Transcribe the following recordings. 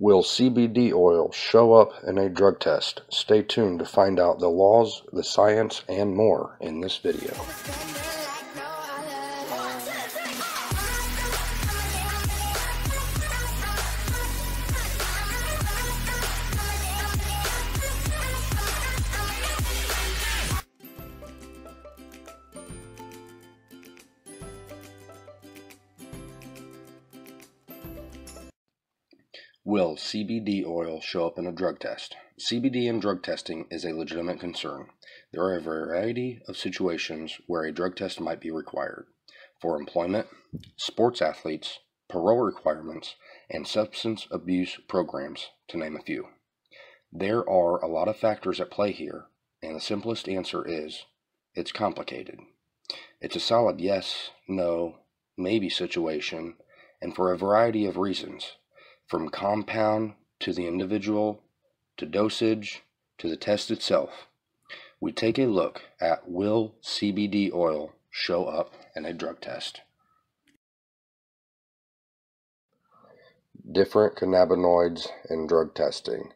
Will CBD oil show up in a drug test? Stay tuned to find out the laws, the science, and more in this video. Will CBD oil show up in a drug test? CBD in drug testing is a legitimate concern. There are a variety of situations where a drug test might be required. For employment, sports athletes, parole requirements, and substance abuse programs, to name a few. There are a lot of factors at play here, and the simplest answer is, it's complicated. It's a solid yes, no, maybe situation, and for a variety of reasons. From compound to the individual, to dosage, to the test itself, we take a look at will CBD oil show up in a drug test. Different cannabinoids in drug testing.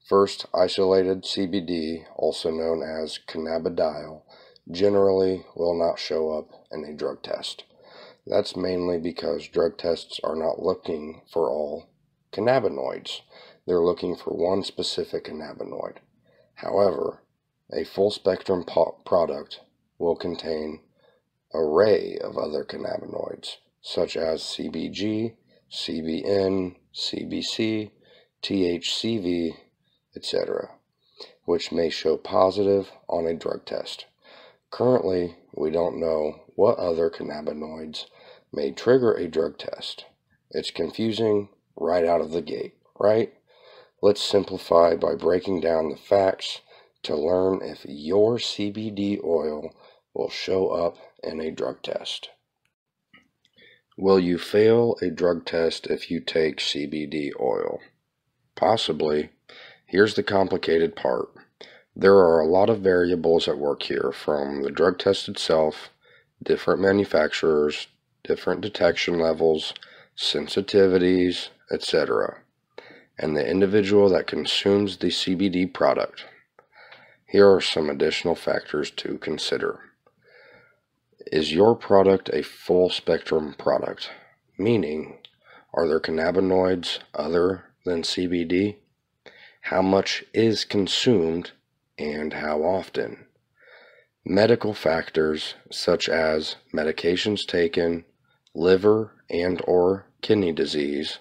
First, isolated CBD, also known as cannabidiol, generally will not show up in a drug test. That's mainly because drug tests are not looking for all cannabinoids. They're looking for one specific cannabinoid. However, a full spectrum product will contain an array of other cannabinoids such as CBG, CBN, CBC, THCV, etc., which may show positive on a drug test. Currently, we don't know what other cannabinoids may trigger a drug test. It's confusing right out of the gate, right? Let's simplify by breaking down the facts to learn if your CBD oil will show up in a drug test. Will you fail a drug test if you take CBD oil? Possibly. Here's the complicated part. There are a lot of variables at work here, from the drug test itself, different manufacturers, different detection levels, sensitivities, etc., and the individual that consumes the CBD product. Here are some additional factors to consider. Is your product a full spectrum product? Meaning, are there cannabinoids other than CBD? How much is consumed and how often? Medical factors such as medications taken, liver and or kidney disease,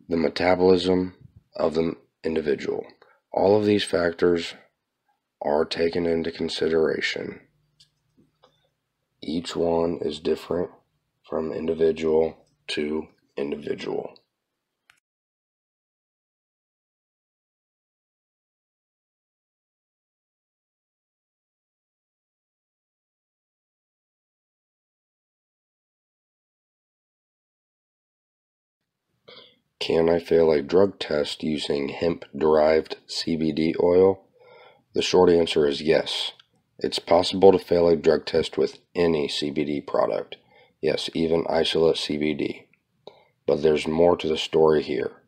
the metabolism of the individual. All of these factors are taken into consideration. Each one is different from individual to individual. Can I fail a drug test using hemp-derived CBD oil? The short answer is yes. It's possible to fail a drug test with any CBD product. Yes, even isolate CBD. But there's more to the story here.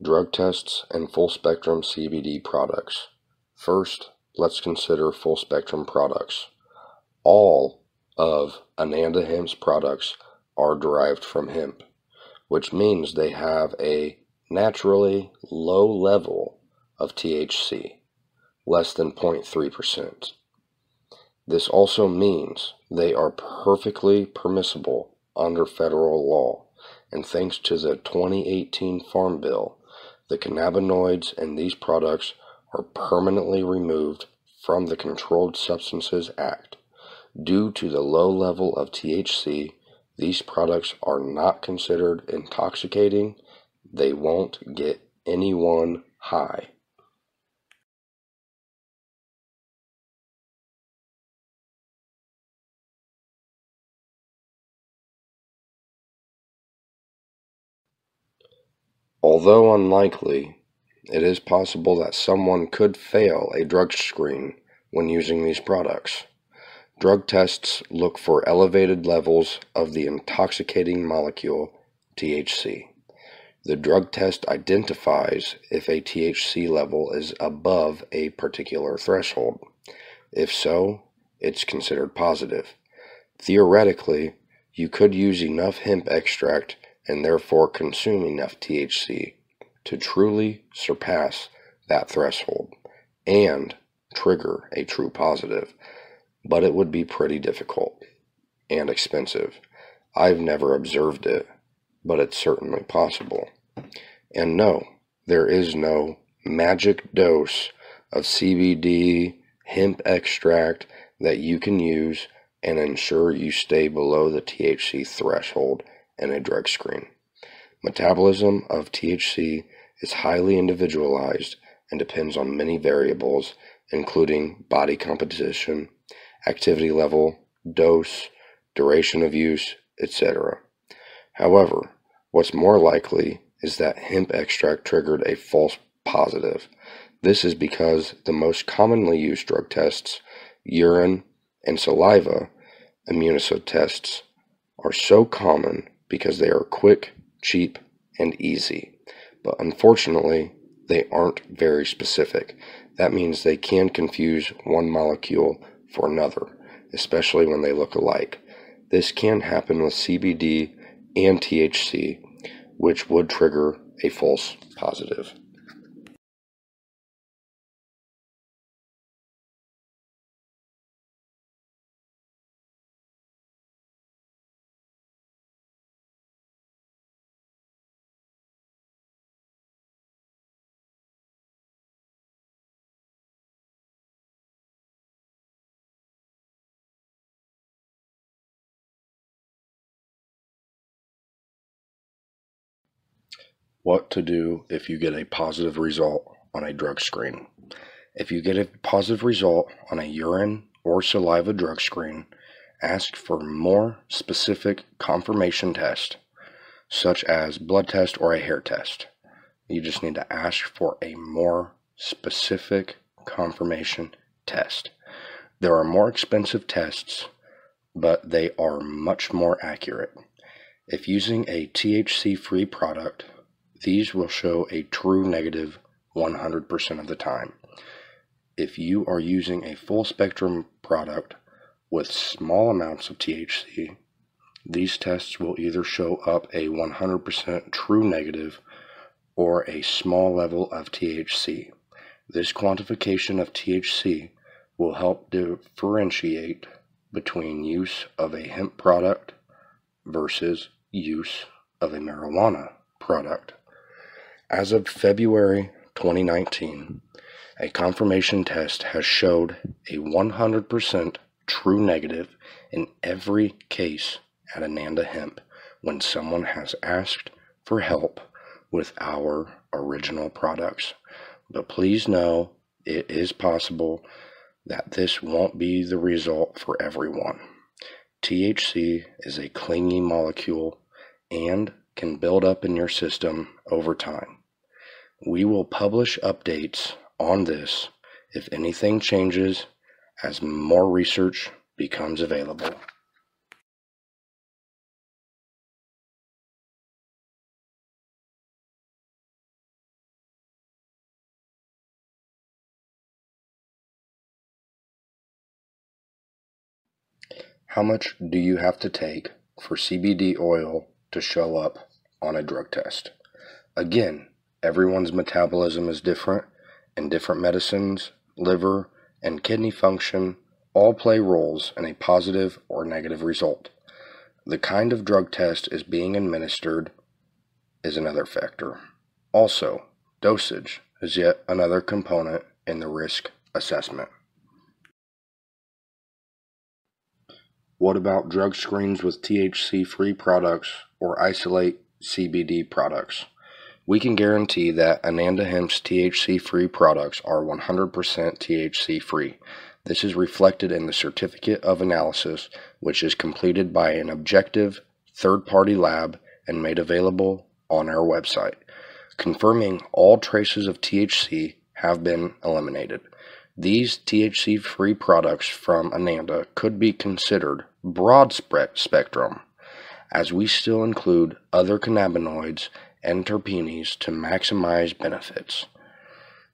Drug tests and full-spectrum CBD products. First, let's consider full-spectrum products. All of ANANDA hemp's products are derived from hemp, which means they have a naturally low level of THC, less than 0.3%. This also means they are perfectly permissible under federal law, and thanks to the 2018 Farm Bill, the cannabinoids in these products are permanently removed from the Controlled Substances Act. Due to the low level of THC, these products are not considered intoxicating. They won't get anyone high. Although unlikely, it is possible that someone could fail a drug screen when using these products. Drug tests look for elevated levels of the intoxicating molecule THC. The drug test identifies if a THC level is above a particular threshold. If so, it's considered positive. Theoretically, you could use enough hemp extract and therefore consume enough THC to truly surpass that threshold and trigger a true positive, but it would be pretty difficult and expensive. I've never observed it, but it's certainly possible. And no, there is no magic dose of CBD hemp extract that you can use and ensure you stay below the THC threshold in a drug screen. Metabolism of THC is highly individualized and depends on many variables, including body composition, activity level, dose, duration of use, etc. However, what's more likely is that hemp extract triggered a false positive. This is because the most commonly used drug tests, urine and saliva immunotests, are so common because they are quick, cheap, and easy. But unfortunately, they aren't very specific. That means they can confuse one molecule for another, especially when they look alike. This can happen with CBD and THC, which would trigger a false positive. What to do if you get a positive result on a drug screen. If you get a positive result on a urine or saliva drug screen, ask for more specific confirmation test, such as blood test or a hair test. You just need to ask for a more specific confirmation test. There are more expensive tests, but they are much more accurate. If using a THC-free product, these will show a true negative 100% of the time. If you are using a full spectrum product with small amounts of THC, these tests will either show up a 100% true negative or a small level of THC. This quantification of THC will help differentiate between use of a hemp product versus use of a marijuana product. As of February 2019, a confirmation test has showed a 100% true negative in every case at ANANDA Hemp when someone has asked for help with our original products. But please know it is possible that this won't be the result for everyone. THC is a clingy molecule and can build up in your system over time. We will publish updates on this if anything changes as more research becomes available. How much do you have to take for CBD oil to show up on a drug test? Again, everyone's metabolism is different, and different medicines, liver, and kidney function all play roles in a positive or negative result. The kind of drug test is being administered is another factor. Also, dosage is yet another component in the risk assessment. What about drug screens with THC-free products or isolate CBD products? We can guarantee that ANANDA Hemp's THC-free products are 100% THC-free. This is reflected in the Certificate of Analysis, which is completed by an objective third-party lab and made available on our website, confirming all traces of THC have been eliminated. These THC-free products from ANANDA could be considered broad spectrum, as we still include other cannabinoids and terpenes to maximize benefits.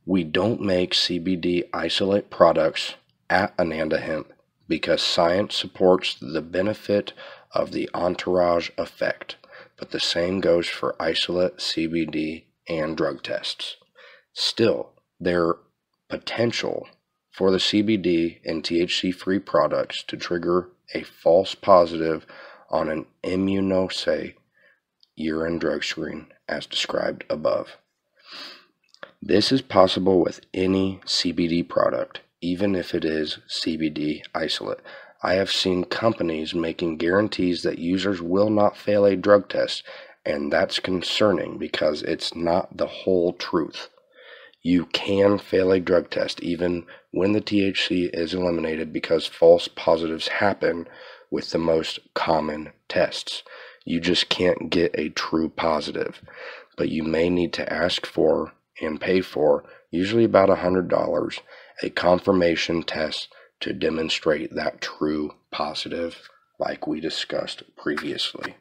We don't make CBD isolate products at ANANDA Hemp because science supports the benefit of the entourage effect, but the same goes for isolate CBD and drug tests. Still, there potential for the CBD and THC-free products to trigger a false positive on an immunoassay urine drug screen as described above. This is possible with any CBD product, even if it is CBD isolate. I have seen companies making guarantees that users will not fail a drug test, and that's concerning because it's not the whole truth. You can fail a drug test even when the THC is eliminated because false positives happen with the most common tests. You just can't get a true positive, but you may need to ask for and pay for, usually about $100, a confirmation test to demonstrate that true positive, like we discussed previously.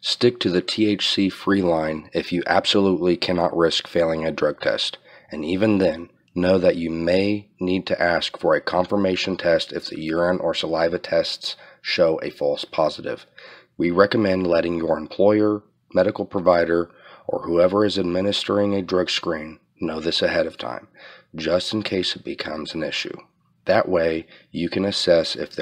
Stick to the THC-free line if you absolutely cannot risk failing a drug test, and even then, know that you may need to ask for a confirmation test if the urine or saliva tests show a false positive. We recommend letting your employer, medical provider, or whoever is administering a drug screen know this ahead of time, just in case it becomes an issue. That way, you can assess if they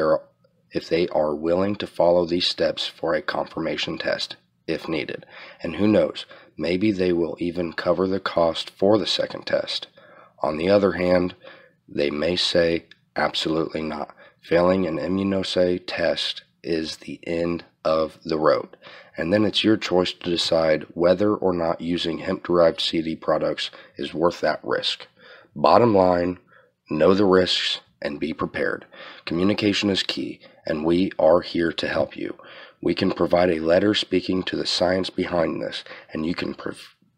are willing to follow these steps for a confirmation test, if needed. And who knows, maybe they will even cover the cost for the second test. On the other hand, they may say, absolutely not. Failing an immunoassay test is the end of the road. And then it's your choice to decide whether or not using hemp-derived CD products is worth that risk. Bottom line, know the risks and be prepared. Communication is key, and we are here to help you. We can provide a letter speaking to the science behind this, and you can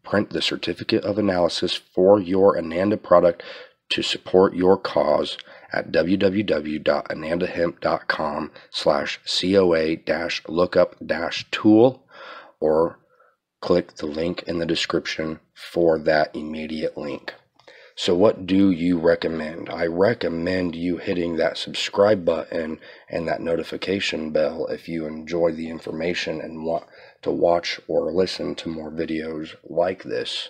print the certificate of analysis for your ANANDA product to support your cause at www.anandahemp.com/COA-lookup-tool, or click the link in the description for that immediate link. So what do you recommend? I recommend you hitting that subscribe button and that notification bell if you enjoy the information and want to watch or listen to more videos like this.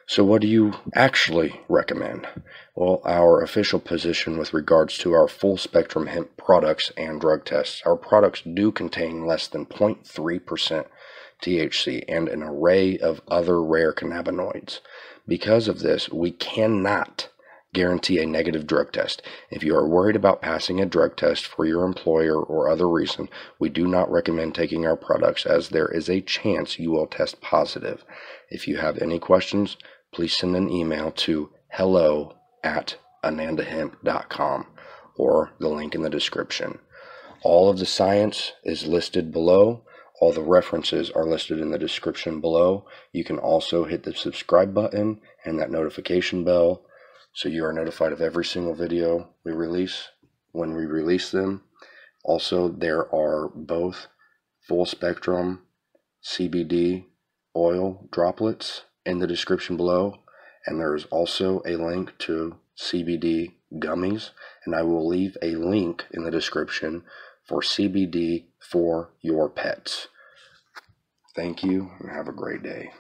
So what do you actually recommend? Well, our official position with regards to our full spectrum hemp products and drug tests, our products do contain less than 0.3% THC and an array of other rare cannabinoids. Because of this, we cannot guarantee a negative drug test. If you are worried about passing a drug test for your employer or other reason, we do not recommend taking our products as there is a chance you will test positive. If you have any questions, please send an email to hello@anandahemp.com or the link in the description. All of the science is listed below. All the references are listed in the description below. You can also hit the subscribe button and that notification bell so you are notified of every single video we release when we release them. Also, there are both full spectrum CBD oil droplets in the description below, and there's also a link to CBD gummies, and I will leave a link in the description for CBD for your pets. Thank you and have a great day.